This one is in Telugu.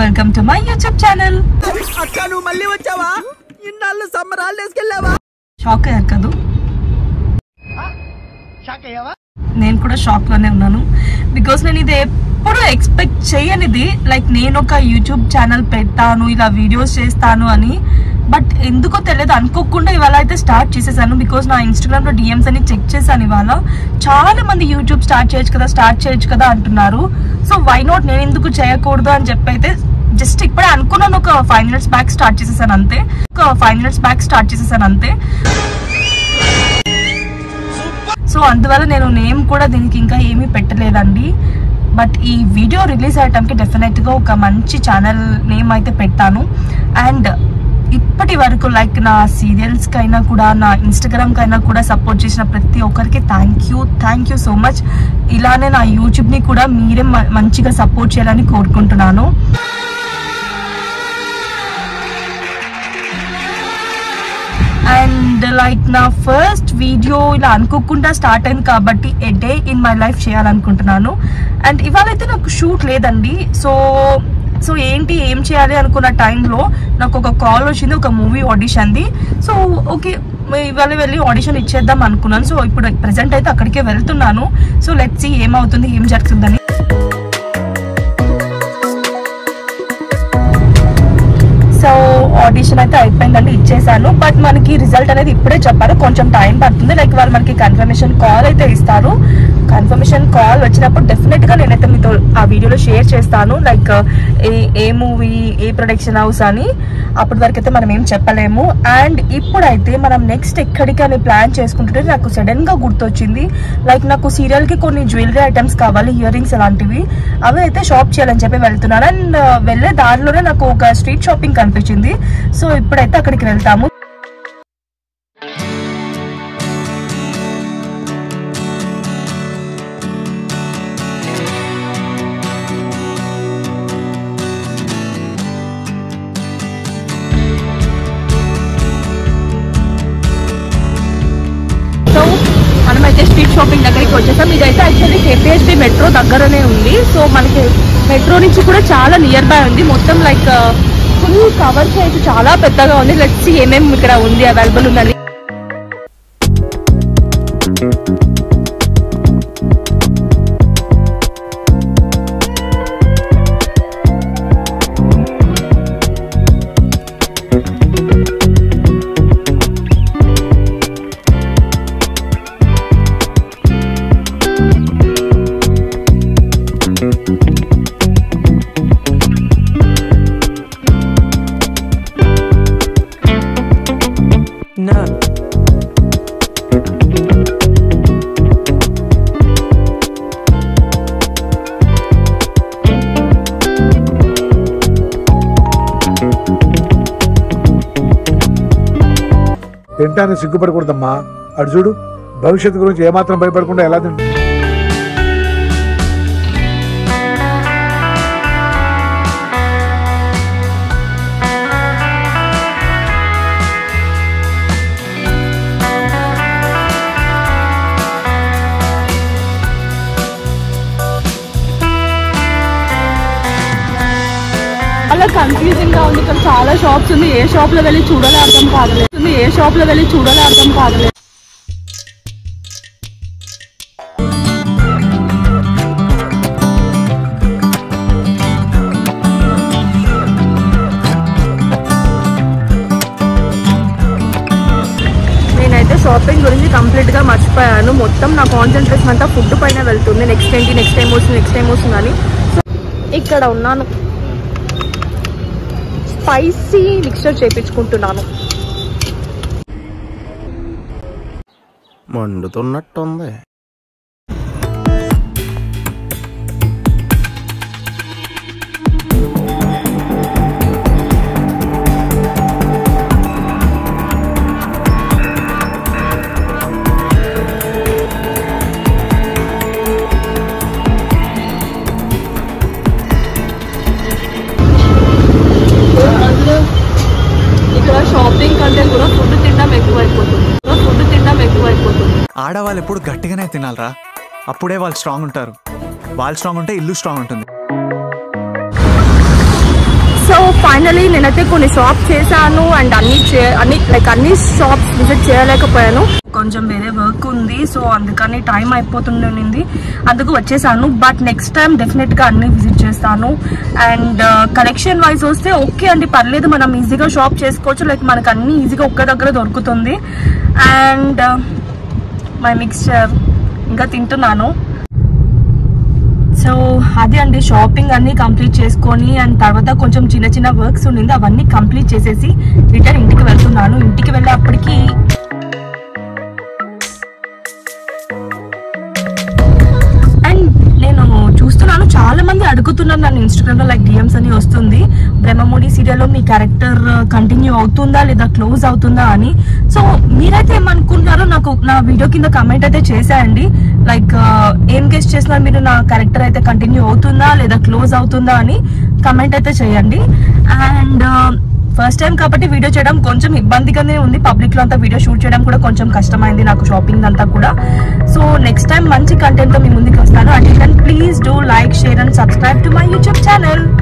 Welcome to my YouTube channel. అక్క నువ్వు మళ్ళీ వచ్చావా? ఇన్నాళ్ళు సమ్మర్ హాలిడేస్కి వెళ్ళావా? షాక్ అయ్యారు కదా? షాక్ అయ్యావా? నేను కూడా షాక్ లోనే ఉన్నాను. బికాస్ నేను ఇది ఎప్పుడు ఎక్స్పెక్ట్ చేయనిది. లైక్ నేను ఒక యూట్యూబ్ ఛానల్ పెడతాను, ఇలా వీడియోస్ చేస్తాను అని. బట్ ఎందుకో తెలియదు, అనుకోకుండా ఇవాళ అయితే స్టార్ట్ చేసేసాను. బికాస్ నా ఇన్స్టాగ్రామ్ లో డిఎమ్స్ అని చెక్ చేశాను. ఇవాళ చాలా మంది యూట్యూబ్ స్టార్ట్ చేయొచ్చు కదా అంటున్నారు. సో వై నాట్, నేను ఎందుకు చేయకూడదు అని చెప్పి అయితే జస్ట్ ఇప్పుడే అనుకున్నాను. ఒక 5 minutes బ్యాక్ స్టార్ట్ చేసేసాను అంతే. సో అందువల్ల నేను నేమ్ కూడా దీనికి ఇంకా ఏమీ పెట్టలేదండి. బట్ ఈ వీడియో రిలీజ్ అయ్యటానికి డెఫినెట్గా ఒక మంచి ఛానల్ నేమ్ అయితే పెట్టాను. అండ్ ఇప్పటి వరకు లైక్ నా సీరియల్స్కైనా కూడా, నా ఇన్స్టాగ్రామ్కైనా కూడా సపోర్ట్ చేసిన ప్రతి ఒక్కరికి థ్యాంక్ యూ సో మచ్. ఇలానే నా యూట్యూబ్ని కూడా మీరే మంచిగా సపోర్ట్ చేయాలని కోరుకుంటున్నాను. అండ్ లైక్ నా ఫస్ట్ వీడియో ఇలా అనుకోకుండా స్టార్ట్ అయింది కాబట్టి ఏ డే ఇన్ మై లైఫ్ చేయాలనుకుంటున్నాను. అండ్ ఇవాళైతే నాకు షూట్ లేదండి. సో ఏం చేయాలి అనుకున్న టైంలో నాకు ఒక కాల్ వచ్చింది, ఒక మూవీ ఆడిషన్ది. సో ఓకే, ఇవాళ వెళ్ళి ఆడిషన్ ఇచ్చేద్దాం అనుకున్నాను. సో ఇప్పుడు ప్రెసెంట్ అయితే అక్కడికే వెళ్తున్నాను. సో లెట్స్ సీ ఏమవుతుంది, ఏం జరుగుతుందని. సో ఆడిషన్ అయితే అయిపోయిందండి, ఇచ్చేసాను. బట్ మనకి రిజల్ట్ అనేది ఇప్పుడే చెప్పారు, కొంచెం టైం పడుతుంది. లైక్ వాళ్ళు మనకి కన్ఫర్మేషన్ కాల్ అయితే ఇస్తారు. కన్ఫర్మేషన్ కాల్ వచ్చినప్పుడు డెఫినెట్గా నేనైతే మీతో ఆ వీడియోలో షేర్ చేస్తాను. లైక్ ఏ మూవీ, ఏ ప్రొడక్షన్ హౌస్ అని. అప్పటి వరకు అయితే మనం ఏం చెప్పలేము. అండ్ ఇప్పుడైతే మనం నెక్స్ట్ ఎక్కడికి అని ప్లాన్ చేసుకుంటుంటే నాకు సడన్గా గుర్తొచ్చింది. లైక్ నాకు సీరియల్కి కొన్ని జ్యువెలరీ ఐటమ్స్ కావాలి, ఇయర్ రింగ్స్ అలాంటివి. అవి అయితే షాప్ చేయాలని చెప్పి వెళ్తున్నాను. అండ్ వెళ్ళే దారిలోనే నాకు ఒక స్ట్రీట్ షాపింగ్ కనిపించింది. సో ఇప్పుడైతే అక్కడికి వెళ్తాము. మనమైతే స్ట్రీట్ షాపింగ్ దగ్గరికి వచ్చేసాం. ఇదైతే యాక్చువల్లీ కేపీహెచ్బీ మెట్రో దగ్గరనే ఉంది. సో మనకి మెట్రో నుంచి కూడా చాలా నియర్ బై ఉంది. మొత్తం లైక్ ఫుల్ కవర్ చేసి చాలా పెద్దగా ఉంది. లెట్స్ సీ ఏమేమి ఇక్కడ ఉంది, అవైలబుల్ ఉందని. తింటాను సిగ్గుపడకూడదమ్మా. అటు చూడు, భవిష్యత్తు గురించి ఏమాత్రం భయపడకుండా ఎలా తింటా. చాలా కన్ఫ్యూజింగ్ గా ఉంది. ఇక్కడ చాలా షాప్స్ ఉంది. ఏ షాప్ లో వెళ్ళి చూడాలో అర్థం కాదలేదు. నేనైతే షాపింగ్ గురించి కంప్లీట్ గా మర్చిపోయాను. మొత్తం నా కాన్సన్ట్రేషన్ అంతా ఫుడ్ పైన వెళ్తుంది. నెక్స్ట్ టైం వస్తుందని. సో ఇక్కడ ఉన్నాను, స్పైసీ మిక్స్చర్ చేయించుకుంటున్నాను. మండుతున్నట్టుంది. ఇక్కడ షాపింగ్ కంటే కూడా ఫుడ్ తినడం ఎక్కువైపోతుంది. ఆడవాళ్ళు ఎప్పుడు గట్టిగానే తినాలరా, అప్పుడే వాళ్ళు స్ట్రాంగ్ ఉంటారు. వాళ్ళు స్ట్రాంగ్ ఉంటే ఇల్లు స్ట్రాంగ్ ఉంటుంది. సో ఫైనలీ నేనైతే కొన్ని షాప్స్ చేశాను అండ్ అన్ని షాప్స్ విజిట్ చేయలేకపోయాను. కొంచెం వేరే వర్క్ ఉంది, సో అందుకని టైం అయిపోతుండింది, అందుకు వచ్చేసాను. బట్ నెక్స్ట్ టైం డెఫినెట్ గా అన్ని విజిట్ చేస్తాను. అండ్ కలెక్షన్ వైజ్ వస్తే ఓకే అండి, పర్లేదు, మనం ఈజీగా షాప్ చేసుకోవచ్చు. లైక్ మనకు అన్ని ఈజీగా ఒక్క దగ్గర దొరుకుతుంది. అండ్ మై మిక్స్చర్ ఇంకా తింటున్నాను. సో అదే అండి, షాపింగ్ అన్ని కంప్లీట్ చేసుకొని అండ్ తర్వాత కొంచెం చిన్న చిన్న వర్క్స్ ఉండింది, అవన్నీ కంప్లీట్ చేసేసి రిటర్న్ ఇంటికి వెళ్తున్నాను. ఇంటికి వెళ్ళేప్పటికి అండ్ నేను చూస్తున్నాను చాలా మంది అడుగుతున్నారు నన్ను ఇన్స్టాగ్రామ్ లో, లైక్ డిఎమ్స్ అని వస్తుంది, బ్రహ్మముడి సీరియల్ లో మీ క్యారెక్టర్ కంటిన్యూ అవుతుందా లేదా క్లోజ్ అవుతుందా అని. సో మీరైతే ఏమనుకుంటున్నారో నాకు నా వీడియో కింద కమెంట్ అయితే చేసేయండి. లైక్ ఏం గెస్ట్ చేస్తున్నారు మీరు, నా క్యారెక్టర్ అయితే కంటిన్యూ అవుతుందా లేదా క్లోజ్ అవుతుందా అని కమెంట్ అయితే చేయండి. అండ్ ఫస్ట్ టైం కాబట్టి వీడియో చేయడం కొంచెం ఇబ్బందిగానే ఉంది, పబ్లిక్ లో అంతా వీడియో షూట్ చేయడం కూడా కొంచెం కష్టమైంది నాకు, షాపింగ్ అంతా కూడా. సో నెక్స్ట్ టైం మంచి కంటెంట్ తో మీ ముందుకు వస్తాను. And please do like, share and subscribe to my YouTube channel.